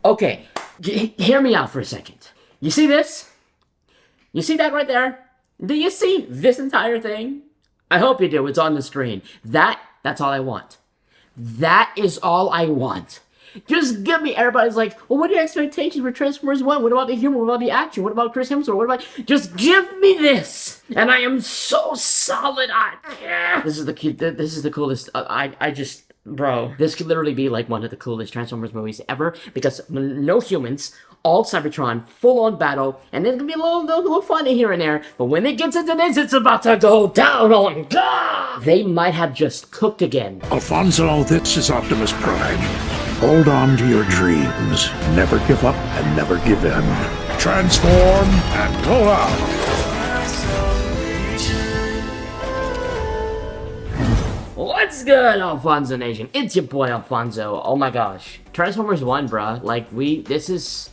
Okay, hear me out for a second. You see this? You see that right there? Do you see this entire thing? I hope you do. It's on the screen. That's all I want. That is all I want. Just give me, everybody's like, well, what are your expectations for Transformers 1? What about the humor? What about the action? What about Chris Hemsworth? What about, just give me this! And I am so solid on, This is the coolest, I just, bro, this could literally be like one of the coolest Transformers movies ever, because no humans, all Cybertron, full-on battle, and there's gonna be a little funny here and there, but when it gets into this, it's about to go down on God! They might have just cooked again. Alfonso, this is Optimus Prime. Hold on to your dreams. Never give up and never give in. Transform and go out! What's good, Alfonso Nation? It's your boy Alfonso. Oh my gosh. Transformers 1, bruh. Like, this is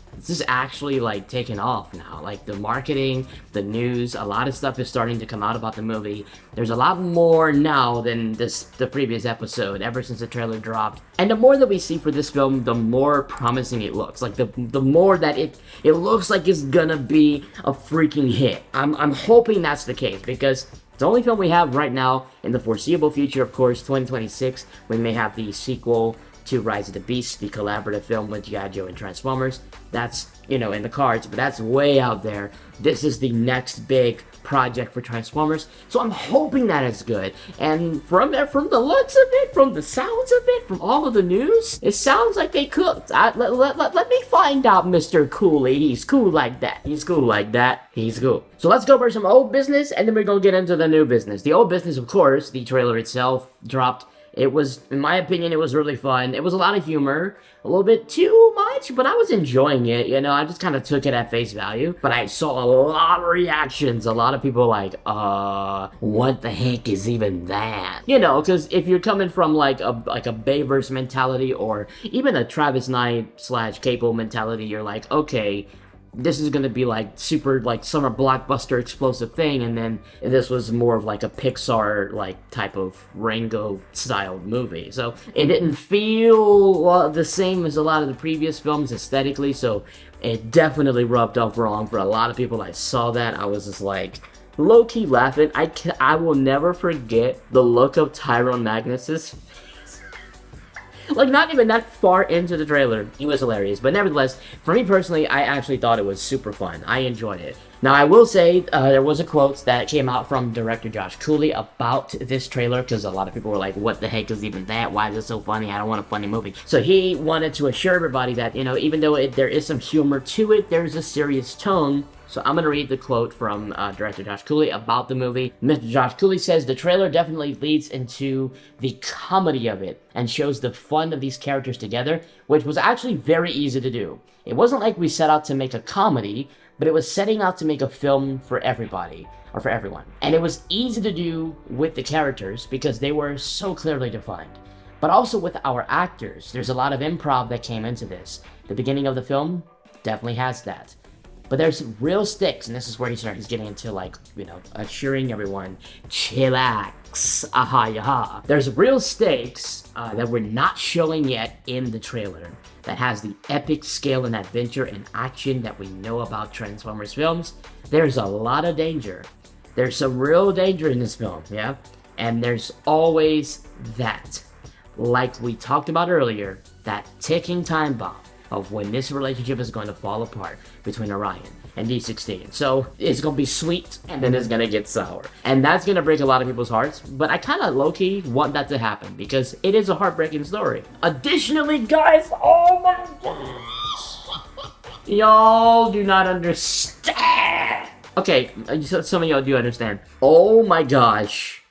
actually, like, taking off now. Like, the marketing, the news, a lot of stuff is starting to come out about the movie. There's a lot more now than the previous episode, ever since the trailer dropped. And the more that we see for this film, the more promising it looks. Like, the more that it looks like it's gonna be a freaking hit. I'm hoping that's the case, because it's the only film we have right now. In the foreseeable future, of course, 2026, we may have the sequel to Rise of the Beasts, the collaborative film with G.I. Joe and Transformers. That's, in the cards, but that's way out there. This is the next big project for Transformers, so I'm hoping that it's good. And from the looks of it, from the sounds of it, from all of the news, it sounds like they cooked. Let me find out, Mr. Cooley. He's cool like that. He's cool like that. He's cool. So let's go over some old business, and then we're gonna get into the new business. The old business, of course, the trailer itself dropped. It was, in my opinion, it was really fun. It was a lot of humor, a little bit too much, but I was enjoying it, I just kind of took it at face value. But I saw a lot of reactions, a lot of people like, what the heck is even that? Because if you're coming from like a Bayverse mentality, or even a Travis Knight / Capo mentality, you're like, okay, this is gonna be like super like summer blockbuster explosive thing, and then this was more of like a Pixar like type of Rango style movie. So it didn't feel the same as a lot of the previous films aesthetically, so it definitely rubbed off wrong for a lot of people. I saw that, I was just like low-key laughing. I will never forget the look of Tyrone Magnus's like, not even that far into the trailer. He was hilarious. But nevertheless, for me personally, I actually thought it was super fun. I enjoyed it. Now, I will say, there was a quote that came out from director Josh Cooley about this trailer, because a lot of people were like, what the heck is even that? Why is it so funny? I don't want a funny movie. So he wanted to assure everybody that, even though there is some humor to it, there's a serious tone. So I'm going to read the quote from director Josh Cooley about the movie. Mr. Josh Cooley says, the trailer definitely leads into the comedy of it and shows the fun of these characters together, which was actually very easy to do. It wasn't like we set out to make a comedy, but it was setting out to make a film for everybody, or for everyone. And it was easy to do with the characters because they were so clearly defined. But also with our actors, there's a lot of improv that came into this. The beginning of the film definitely has that. But there's real stakes, and this is where he starts getting into, like, assuring everyone, chillax, aha, yaha. There's real stakes that we're not showing yet in the trailer that has the epic scale and adventure and action that we know about Transformers films. There's a lot of danger. There's some real danger in this film, yeah? And there's always that, like we talked about earlier, that ticking time bomb of when this relationship is going to fall apart between Orion and D16. So it's going to be sweet, and then it's going to get sour. And that's going to break a lot of people's hearts, but I kind of low-key want that to happen, because it is a heartbreaking story. Additionally, guys, oh my gosh, y'all do not understand. Okay, some of y'all do understand. Oh my gosh,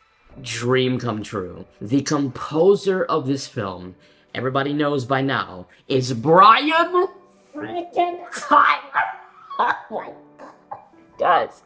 dream come true. The composer of this film, everybody knows by now, is Brian freaking Tyler. Oh my God. Guys,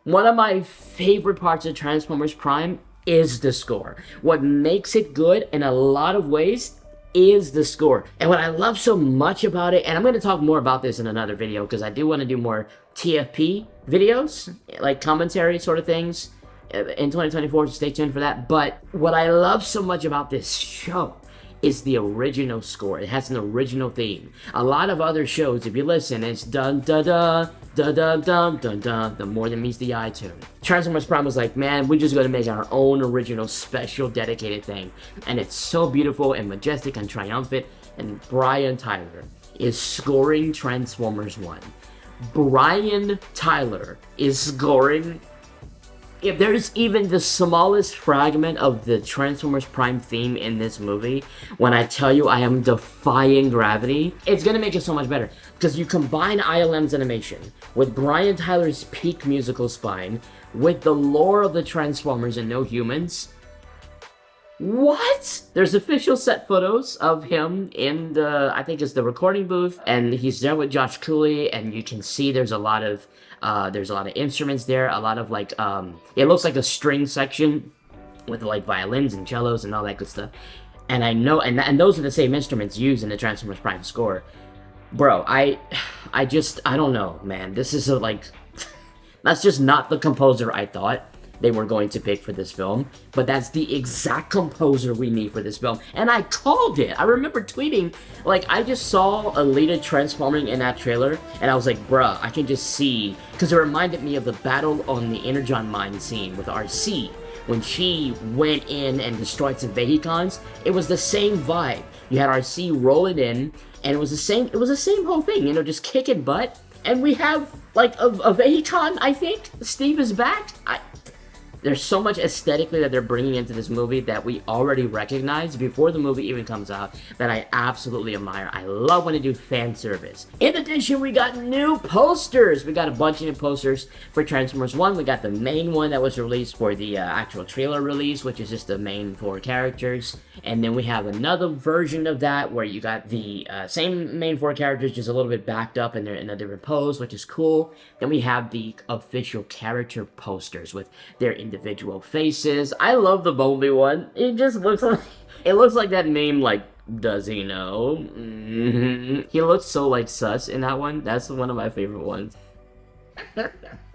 one of my favorite parts of Transformers Prime is the score. What makes it good in a lot of ways is the score. And what I love so much about it, and I'm going to talk more about this in another video, because I do want to do more TFP videos, like commentary sort of things, in 2024, so stay tuned for that. But what I love so much about this show is the original score. It has an original theme. A lot of other shows, if you listen, it's dun dun dun dun dun dun dun dun. The more than meets the eye tune. Transformers Prime was like, man, we're just gonna make our own original, special, dedicated thing, and it's so beautiful and majestic and triumphant. And Brian Tyler is scoring Transformers 1. Brian Tyler is scoring. If there's even the smallest fragment of the Transformers Prime theme in this movie, when I tell you I am defying gravity, it's gonna make it so much better. Because you combine ILM's animation with Brian Tyler's peak musical spine, with the lore of the Transformers and no humans. What? There's official set photos of him in the, I think it's the recording booth, and he's there with Josh Cooley, and you can see there's a lot of instruments there, a lot of like, it looks like a string section with like violins and cellos and all that good stuff. And I know, and those are the same instruments used in the Transformers Prime score. Bro, I don't know, man. This is that's just not the composer I thought they were going to pick for this film, but that's the exact composer we need for this film, and I called it. I remember tweeting, like, I just saw Alita transforming in that trailer, and I was like, bruh, I can just see, because it reminded me of the battle on the Energon mine scene with RC, when she went in and destroyed some Vehicons. It was the same vibe. You had RC rolling in, and it was the same whole thing, you know, just kicking butt, and we have, like, a Vehicon, I think. Steve is back. There's so much aesthetically that they're bringing into this movie that we already recognize before the movie even comes out that I absolutely admire. I love when they do fan service. In addition, we got new posters. We got a bunch of new posters for Transformers 1. We got the main one that was released for the actual trailer release, which is just the main 4 characters. And then we have another version of that where you got the same main 4 characters, just a little bit backed up and they're in a different pose, which is cool. Then we have the official character posters with their individual faces. I love the Bumblebee one. It just looks like, it looks like that name, like, does he know? He looks so, like, sus in that one. That's one of my favorite ones.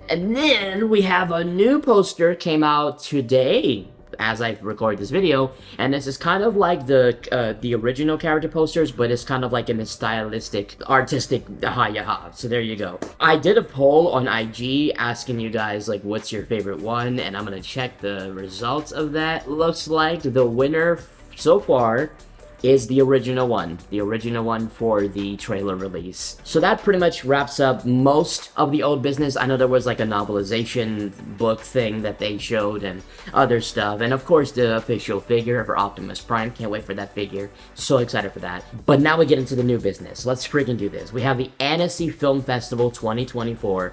And then we have a new poster came out today as I record this video, and this is kind of like the original character posters, but it's kind of like in the stylistic, artistic ha-ya-ha. So there you go. I did a poll on IG asking you guys, like, what's your favorite one, and I'm gonna check the results of that. Looks like the winner so far is the original one for the trailer release. So that pretty much wraps up most of the old business. I know there was like a novelization book thing that they showed and other stuff, and of course the official figure for Optimus Prime. Can't wait for that figure, so excited for that. But now we get into the new business. Let's freaking do this. We have the Annecy Film Festival 2024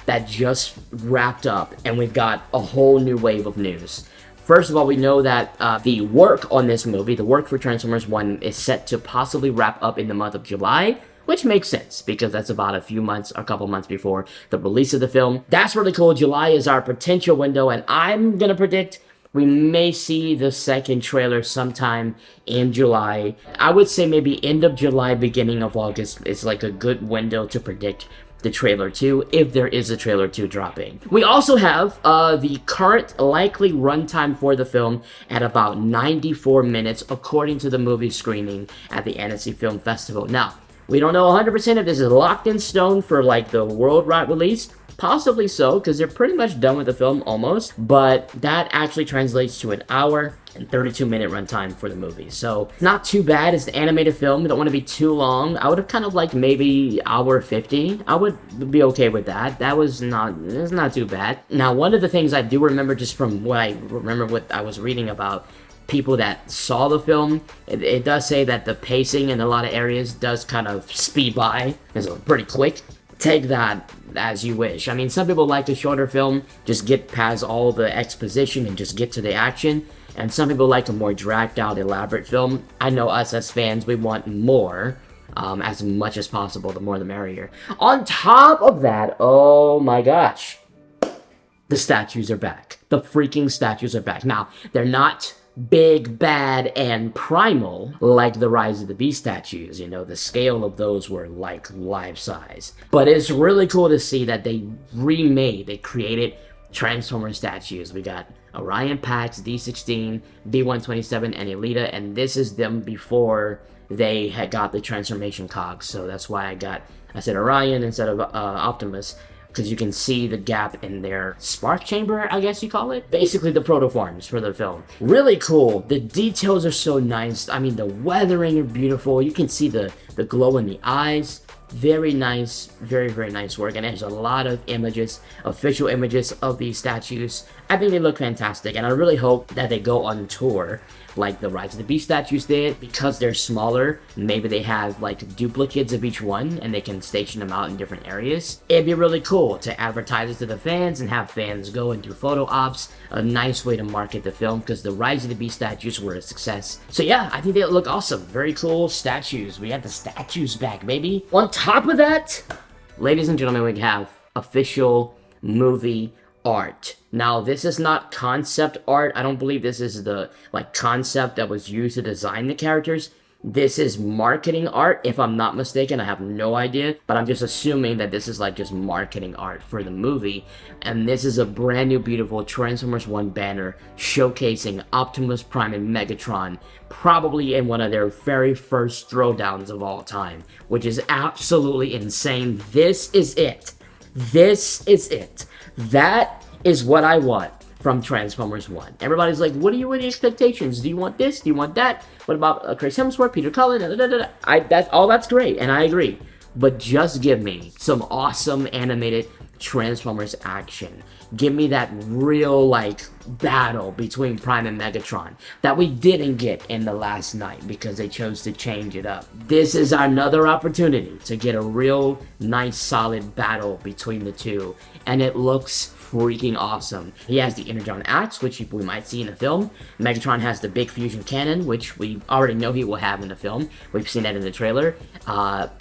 that just wrapped up, and we've got a whole new wave of news. First of all, we know that the work on this movie, the work for Transformers 1, is set to possibly wrap up in the month of July, which makes sense, because that's about a couple months before the release of the film. That's really cool. July is our potential window, and I'm gonna predict we may see the second trailer sometime in July. I would say maybe end of July, beginning of August is like a good window to predict the trailer 2, if there is a trailer 2 dropping. We also have the current likely runtime for the film at about 94 minutes, according to the movie screening at the Annecy Film Festival. Now, we don't know 100% if this is locked in stone for like the worldwide release. Possibly so, because they're pretty much done with the film almost, but that actually translates to an hour and 32-minute runtime for the movie. So not too bad. It's the animated film. They don't want to be too long. I would have kind of liked maybe hour 50. I would be okay with that. It's not too bad. Now, one of the things I do remember just from what I was reading about people that saw the film, it does say that the pacing in a lot of areas does kind of speed by. It's pretty quick. Take that as you wish. I mean, some people like a shorter film, just get past all the exposition and just get to the action. And some people like a more dragged out, elaborate film. I know us as fans, we want more, as much as possible. The more the merrier. On top of that, oh my gosh, the statues are back. The freaking statues are back. Now, they're not big, bad, and primal like the Rise of the Beast statues. You know, the scale of those were like life size. But it's really cool to see that they created Transformer statues. We got Orion Pax, D16, B127, and Elita, and this is them before they had got the transformation cogs. So that's why I said Orion instead of Optimus, because you can see the gap in their spark chamber, I guess you call it. Basically the protoforms for the film. Really cool. The details are so nice. I mean, the weathering are beautiful. You can see the glow in the eyes. Very nice, very, very nice work. And there's a lot of images, official images of these statues. I think they look fantastic, and I really hope that they go on tour like the Rise of the Beast statues did. Because they're smaller, maybe they have like duplicates of each one and they can station them out in different areas. It'd be really cool to advertise it to the fans and have fans go and do photo ops. A nice way to market the film, because the Rise of the Beast statues were a success. So yeah, I think they look awesome. Very cool statues. We got the statues back, baby. On top of that, ladies and gentlemen, we have official movie art. Now, this is not concept art. I don't believe this is the concept that was used to design the characters. This is marketing art, if I'm not mistaken. I have no idea, but I'm just assuming that this is just marketing art for the movie. And this is a brand new, beautiful Transformers 1 banner showcasing Optimus Prime and Megatron, probably in one of their very first throwdowns of all time, which is absolutely insane. This is it. This is it. That is what I want from Transformers 1. Everybody's like, what are your expectations? Do you want this? Do you want that? What about Chris Hemsworth, Peter Cullen? That's great, and I agree. But just give me some awesome animated Transformers action. Give me that real, battle between Prime and Megatron that we didn't get in The Last Night because they chose to change it up. This is another opportunity to get a real nice, solid battle between the two, and it looks freaking awesome. He has the Energon Axe, which we might see in the film. Megatron has the big fusion cannon, which we already know he will have in the film. We've seen that in the trailer.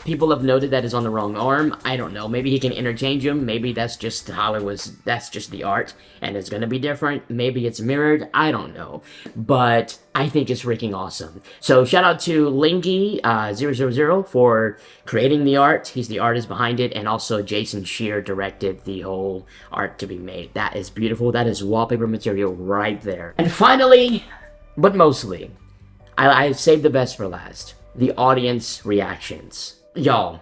People have noted that is on the wrong arm. I don't know. Maybe he can interchange them. Maybe that's just how it was. That's just the art, and it's going to be different. Maybe it's mirrored. I don't know. But I think it's freaking awesome. So shout out to Lingy000 for creating the art. He's the artist behind it, and also Jason Shear directed the whole art to be made. That is beautiful. That is wallpaper material right there. And finally, but mostly, I saved the best for last. The audience reactions. Y'all,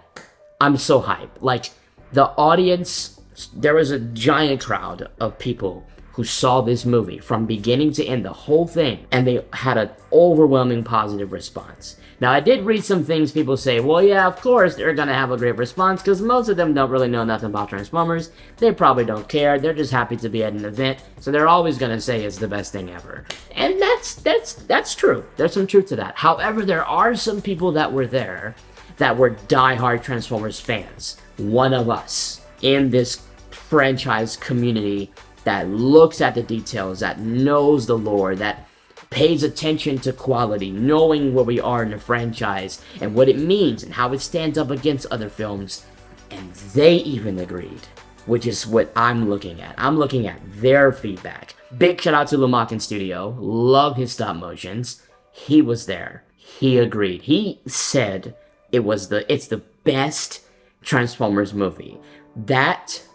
I'm so hyped. The audience, there was a giant crowd of people who saw this movie from beginning to end, the whole thing, and they had an overwhelming positive response. Now, I did read some things people say, well, yeah, of course they're gonna have a great response, because most of them don't really know nothing about Transformers. They probably don't care. They're just happy to be at an event, so they're always gonna say it's the best thing ever. And that's true. There's some truth to that. However, there are some people that were there that were diehard Transformers fans. One of us in this franchise community that looks at the details, that knows the lore, that pays attention to quality, knowing where we are in the franchise and what it means and how it stands up against other films. And they even agreed, which is what I'm looking at. I'm looking at their feedback. Big shout out to Lumakin Studio. Love his stop motions. He was there. He agreed. He said it's the best Transformers movie. That's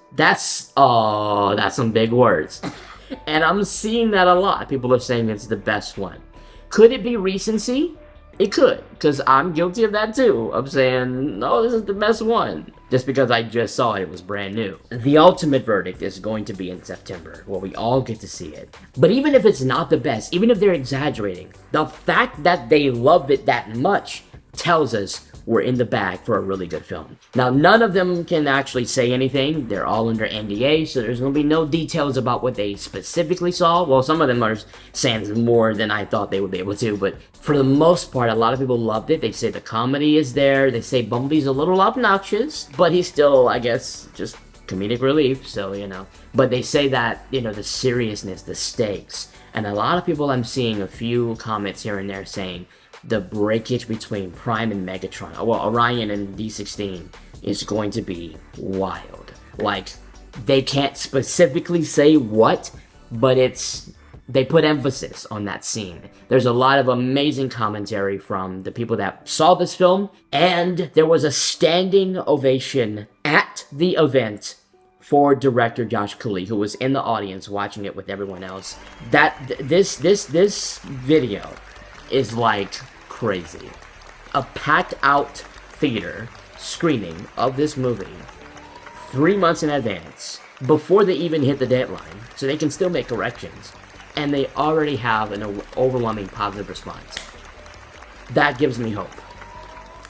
some big words. And I'm seeing that a lot. People are saying it's the best one. Could it be recency? It could, because I'm guilty of that too. Of saying, no, this is the best one. Just because I just saw it, it was brand new. The ultimate verdict is going to be in September, where we all get to see it. But even if it's not the best, even if they're exaggerating, the fact that they love it that much tells us we're in the bag for a really good film. Now, none of them can actually say anything. They're all under NDA, so there's going to be no details about what they specifically saw. Well, some of them are saying more than I thought they would be able to, but for the most part, a lot of people loved it. They say the comedy is there. They say Bumblebee's a little obnoxious, but he's still, I guess, just comedic relief, so, But they say that, the seriousness, the stakes, and a lot of people, I'm seeing a few comments here and there saying, the breakage between Prime and Megatron, Orion and D16, is going to be wild. They can't specifically say what, but they put emphasis on that scene. There's a lot of amazing commentary from the people that saw this film, and there was a standing ovation at the event for director Josh Cooley, who was in the audience watching it with everyone else. This video is like crazy. A packed out theater screening of this movie 3 months in advance, before they even hit the deadline, so they can still make corrections, and they already have an overwhelming positive response. That gives me hope.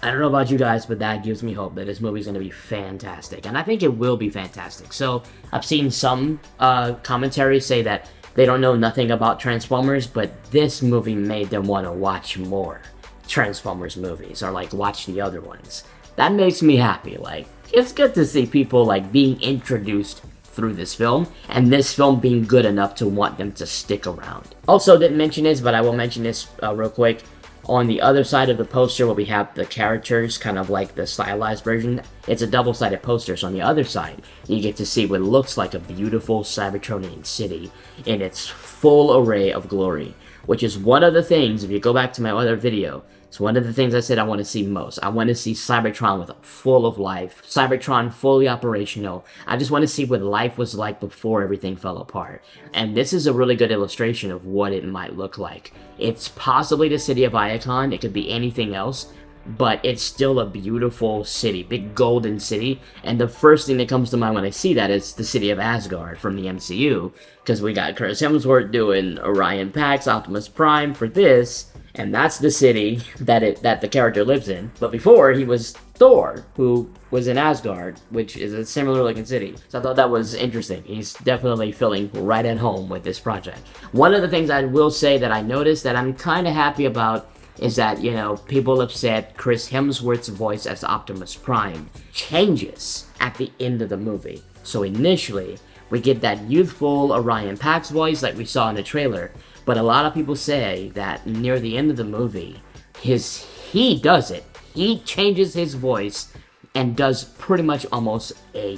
I don't know about you guys, but that gives me hope that this movie's going to be fantastic, and I think it will be fantastic. So, I've seen some commentary say that they don't know nothing about Transformers, but this movie made them want to watch more Transformers movies, or like watch the other ones. That makes me happy. Like, it's good to see people like being introduced through this film, and this film being good enough to want them to stick around. Also, didn't mention this, but I will mention this real quick. On the other side of the poster, where we have the characters, kind of like the stylized version, it's a double-sided poster, so on the other side, you get to see what looks like a beautiful Cybertronian city in its full array of glory, which is one of the things, if you go back to my other video, it's one of the things I said I want to see most. I want to see Cybertron full of life, Cybertron fully operational. I just want to see what life was like before everything fell apart. And this is a really good illustration of what it might look like. It's possibly the city of Iacon, it could be anything else, but it's still a beautiful city, big golden city. And the first thing that comes to mind when I see that is the city of Asgard from the MCU, because we got Chris Hemsworth doing Orion Pax, Optimus Prime for this. And that's the city that the character lives in. But before, he was Thor, who was in Asgard, which is a similar looking city. So I thought that was interesting. He's definitely feeling right at home with this project. One of the things I will say that I noticed that I'm kind of happy about is that, you know, people have said Chris Hemsworth's voice as Optimus Prime changes at the end of the movie. So initially, we get that youthful Orion Pax voice like we saw in the trailer. But a lot of people say that near the end of the movie, he does it. He changes his voice and does pretty much almost a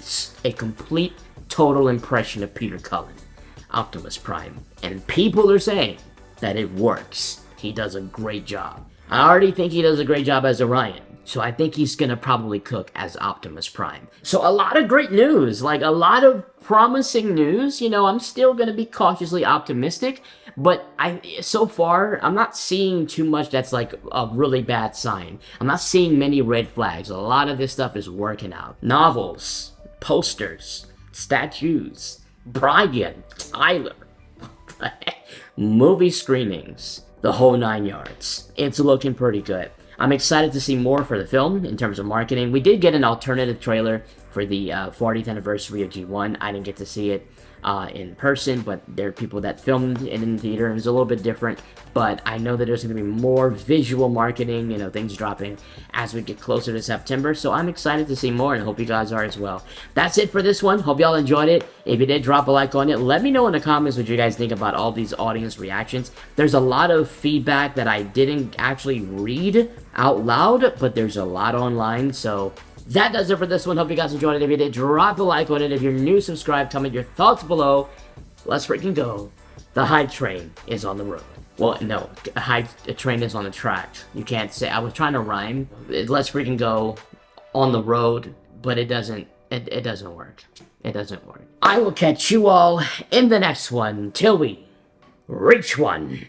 complete, total impression of Peter Cullen, Optimus Prime. And people are saying that it works. He does a great job. I already think he does a great job as Orion. So I think he's gonna probably cook as Optimus Prime. So a lot of great news, like a lot of promising news. You know, I'm still gonna be cautiously optimistic, but so far I'm not seeing too much that's like a really bad sign. I'm not seeing many red flags. A lot of this stuff is working out. Novels, posters, statues, Brian Tyler, movie screenings, the whole 9 yards. It's looking pretty good. I'm excited to see more for the film in terms of marketing. We did get an alternative trailer for the 40th anniversary of G1. I didn't get to see it in person, but there are people that filmed it in the theater, and it was a little bit different. But I know that there's going to be more visual marketing, you know, things dropping as we get closer to September. So I'm excited to see more, and I hope you guys are as well. That's it for this one. Hope y'all enjoyed it. If you did, drop a like on it. Let me know in the comments what you guys think about all these audience reactions. There's a lot of feedback that I didn't actually read out loud, but there's a lot online, so that does it for this one. Hope you guys enjoyed it. If you did, drop a like on it. If you're new, subscribe, comment your thoughts below. Let's freaking go. The hype train is on the road. Well, no, a train is on the track. You can't say, I was trying to rhyme. Let's freaking go on the road, but it doesn't work. It doesn't work. I will catch you all in the next one till we reach one.